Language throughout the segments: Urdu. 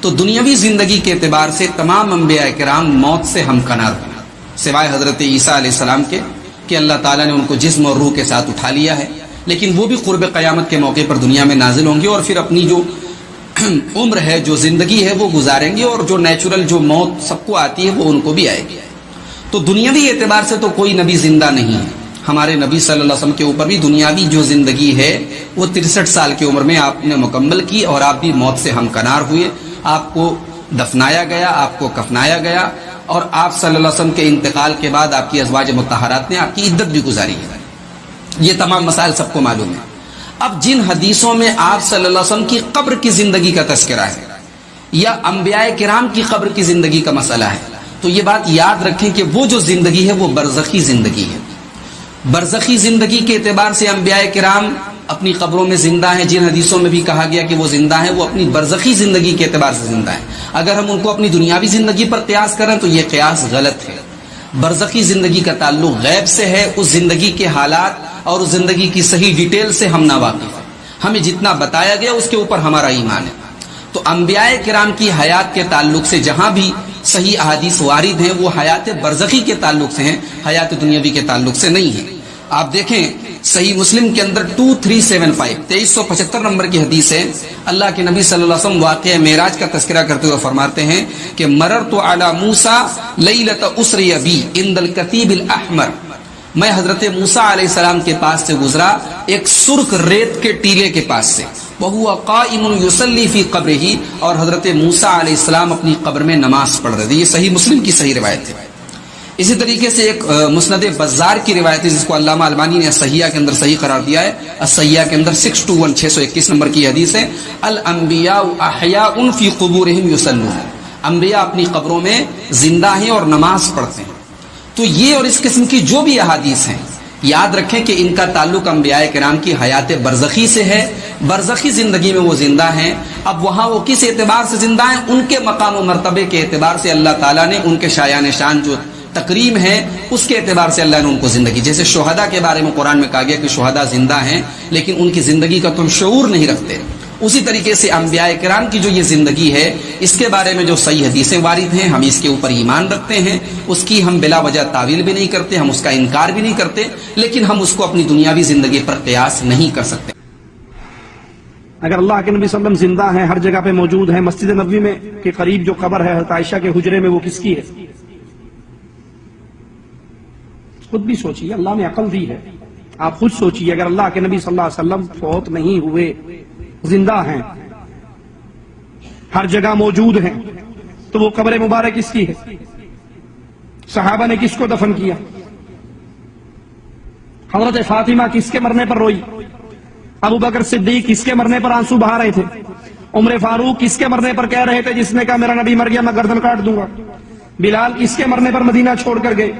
تو دنیاوی زندگی کے اعتبار سے تمام انبیاء کرام موت سے ہمکنار ہوئے، سوائے حضرت عیسیٰ علیہ السلام کے کہ اللہ تعالیٰ نے ان کو جسم اور روح کے ساتھ اٹھا لیا ہے، لیکن وہ بھی قرب قیامت کے موقع پر دنیا میں نازل ہوں گے اور پھر اپنی جو عمر ہے، جو زندگی ہے وہ گزاریں گے، اور جو نیچرل جو موت سب کو آتی ہے وہ ان کو بھی آئے گی۔ تو دنیاوی اعتبار سے تو کوئی نبی زندہ نہیں ہے۔ ہمارے نبی صلی اللہ علیہ وسلم کے اوپر بھی دنیاوی جو زندگی ہے وہ 63 سال کی عمر میں آپ نے مکمل کی، اور آپ بھی موت سے ہمکنار ہوئے، آپ کو دفنایا گیا، آپ کو کفنایا گیا، اور آپ صلی اللہ علیہ وسلم کے انتقال کے بعد آپ کی ازواج مطہرات نے آپ کی عدت بھی گزاری ہے۔ یہ تمام مسائل سب کو معلوم ہے۔ اب جن حدیثوں میں آپ صلی اللہ علیہ وسلم کی قبر کی زندگی کا تذکرہ ہے یا انبیاء کرام کی قبر کی زندگی کا مسئلہ ہے، تو یہ بات یاد رکھیں کہ وہ جو زندگی ہے وہ برزخی زندگی ہے۔ برزخی زندگی کے اعتبار سے انبیاء کرام اپنی قبروں میں زندہ ہیں، جن حدیثوں میں بھی کہا گیا کہ وہ زندہ ہیں، وہ اپنی برزخی زندگی کے اعتبار سے زندہ ہیں۔ اگر ہم ان کو اپنی دنیاوی زندگی پر قیاس کریں تو یہ قیاس غلط ہے۔ برزخی زندگی کا تعلق غیب سے ہے، اس زندگی کے حالات اور اس زندگی کی صحیح ڈیٹیل سے ہم ناواقف ہیں، ہمیں جتنا بتایا گیا اس کے اوپر ہمارا ایمان ہے۔ تو انبیاء کرام کی حیات کے تعلق سے جہاں بھی صحیح احادیث وارد ہیں وہ حیات برزخی کے تعلق سے ہیں، حیات دنیاوی کے تعلق سے نہیں ہیں۔ آپ دیکھیں صحیح مسلم کے اندر 2375 نمبر کی حدیث ہے، اللہ کے نبی صلی اللہ علیہ وسلم واقعہ معراج کا تذکرہ کرتے ہوئے فرماتے ہیں کہ مررت علی موسیٰ لیلۃ اسری بی عند الکتیب الاحمر، میں حضرت موسیٰ علیہ السلام کے پاس سے گزرا ایک سرخ ریت کے ٹیلے کے پاس سے، وہو قائم یصلی فی قبرہ، اور حضرت موسیٰ علیہ السلام اپنی قبر میں نماز پڑھ رہے تھے۔ یہ صحیح مسلم کی صحیح روایت ہے۔ اسی طریقے سے ایک مسند بزار کی روایت ہے جس کو علامہ البانی نے صحیحہ کے اندر صحیح قرار دیا ہے، الصحیحہ کے اندر 621 نمبر کی حدیث ہے، الانبیاء احیاء فی قبورہم یصلون، انبیاء اپنی قبروں میں زندہ ہیں اور نماز پڑھتے ہیں۔ تو یہ اور اس قسم کی جو بھی احادیث ہیں یاد رکھیں کہ ان کا تعلق انبیاء کرام کی حیات برزخی سے ہے، برزخی زندگی میں وہ زندہ ہیں۔ اب وہاں وہ کس اعتبار سے زندہ ہیں؟ ان کے مقام و مرتبے کے اعتبار سے اللہ تعالیٰ نے ان کے شایان شان جو تکریم ہے اس کے اعتبار سے اللہ نے ان کو زندگی، جیسے شہداء کے بارے میں قرآن میں کہا گیا کہ شہداء زندہ ہیں لیکن ان کی زندگی کا تم شعور نہیں رکھتے، اسی طریقے سے انبیاء کرام کی جو یہ زندگی ہے اس کے بارے میں جو صحیح حدیثیں وارد ہیں ہم اس کے اوپر ایمان رکھتے ہیں، اس کی ہم بلا وجہ تعویل بھی نہیں کرتے، ہم اس کا انکار بھی نہیں کرتے، لیکن ہم اس کو اپنی دنیاوی زندگی پر قیاس نہیں کر سکتے۔ اگر اللہ کے نبی صلی اللہ علیہ وسلم زندہ ہیں، ہر جگہ پہ موجود ہیں، مسجد نبوی میں کے قریب جو قبر ہے حضرت عائشہ کے حجرے میں، وہ کس کی ہے؟ خود بھی سوچیے، اللہ نے عقل دی ہے، آپ خود سوچیے، اگر اللہ کے نبی صلی اللہ علیہ وسلم فوت نہیں ہوئے، زندہ ہیں، ہر جگہ موجود ہیں، تو وہ قبر مبارک کس کی ہے؟ صحابہ نے کس کو دفن کیا؟ حضرت فاطمہ کس کے مرنے پر روئی؟ ابو بکر صدیق کس کے مرنے پر آنسو بہا رہے تھے؟ عمر فاروق کس کے مرنے پر کہہ رہے تھے جس نے کہا میرا نبی مر گیا میں گردن کاٹ دوں گا؟ بلال کس کے مرنے پر مدینہ چھوڑ کر گئے؟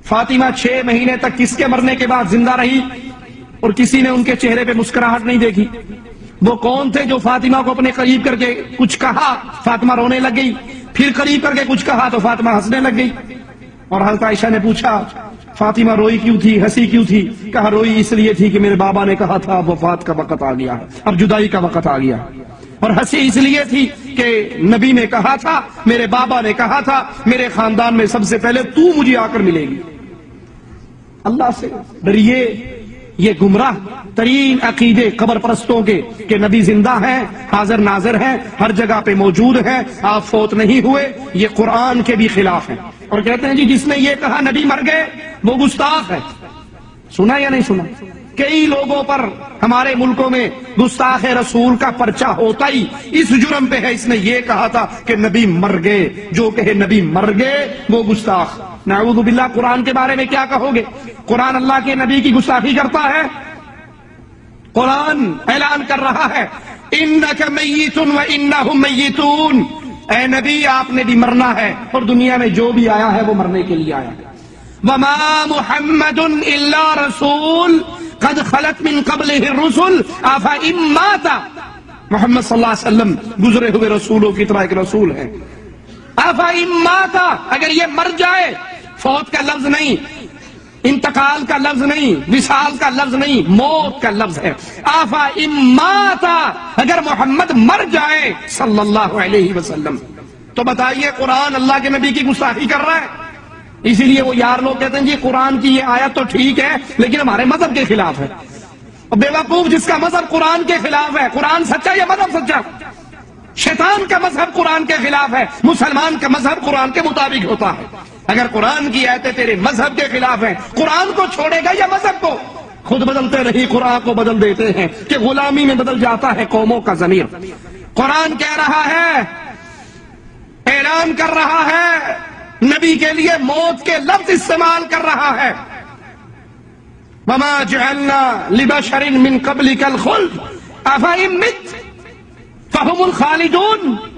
فاطمہ 6 مہینے تک کس کے مرنے کے بعد زندہ رہی اور کسی نے ان کے چہرے پہ مسکراہٹ نہیں دیکھی؟ وہ کون تھے جو فاطمہ کو اپنے قریب کر کے کچھ کہا فاطمہ رونے لگ گئی، پھر قریب کر کے کچھ کہا تو فاطمہ ہنسنے لگ گئی؟ اور حضرت عائشہ نے پوچھا فاطمہ روئی کیوں تھی، ہنسی کیوں تھی؟ کہا روئی اس لیے تھی کہ میرے بابا نے کہا تھا اب وفات کا وقت آ گیا، اب جدائی کا وقت آ گیا، اور ہنسی اس لیے تھی کہ نبی نے کہا تھا، میرے بابا نے کہا تھا میرے خاندان میں سب سے پہلے تو مجھے آ کر ملے گی۔ اللہ سے ڈریے، یہ گمراہ ترین عقیدے قبر پرستوں کے کہ نبی زندہ ہیں، حاضر ناظر ہیں، ہر جگہ پہ موجود ہیں، آپ فوت نہیں ہوئے، یہ قرآن کے بھی خلاف ہیں۔ اور کہتے ہیں جی جس نے یہ کہا نبی مر گئے وہ گستاخ ہے۔ سنا یا نہیں سنا؟ کئی لوگوں پر ہمارے ملکوں میں گستاخ رسول کا پرچہ ہوتا ہی اس جرم پہ ہے، اس نے یہ کہا تھا کہ نبی مر گئے، جو کہے نبی مر گئے وہ گستاخ۔ نعوذ باللہ، قرآن کے بارے میں کیا کہو گے؟ قرآن اللہ کے نبی کی گستاخی کرتا ہے؟ قرآن اعلان کر رہا ہے انک میت و انہم میتون، اے نبی آپ نے بھی مرنا ہے، اور دنیا میں جو بھی آیا ہے وہ مرنے کے لیے آیا ہے۔ وما محمد الا رسول قد خلت من قبلہ الرسل افئن مات، محمد صلی اللہ علیہ وسلم گزرے ہوئے رسولوں کی طرح ایک رسول ہے۔ افئن مات، اگر یہ مر جائے، فوت کا لفظ نہیں، انتقال کا لفظ نہیں، وصال کا لفظ نہیں، موت کا لفظ ہے. آفا اماتا، اگر محمد مر جائے صلی اللہ علیہ وسلم تو بتائیے قرآن اللہ کے نبی کی گستاخی کر رہا ہے. اسی لیے وہ یار لوگ کہتے ہیں جی قرآن کی یہ آیت تو ٹھیک ہے لیکن ہمارے مذہب کے خلاف ہے. بے وقوف، جس کا مذہب قرآن کے خلاف ہے، قرآن سچا یا مذہب سچا؟ شیطان کا مذہب قرآن کے خلاف ہے، مسلمان کا مذہب قرآن کے مطابق ہوتا ہے. اگر قرآن کی آیتیں تیرے مذہب کے خلاف ہیں، قرآن کو چھوڑے گا یا مذہب کو؟ خود بدلتے رہی قرآن کو بدل دیتے ہیں کہ غلامی میں بدل جاتا ہے قوموں کا ضمیر. قرآن کہہ رہا ہے، اعلان کر رہا ہے، نبی کے لیے موت کے لفظ استعمال کر رہا ہے. وَمَا جَعَلْنَا لِبَشَرٍ مِّن قَبْلِكَ الْخُلْدَ أَفَإِن مِّتَّ فَهُمُ الْخَالِدُونَ.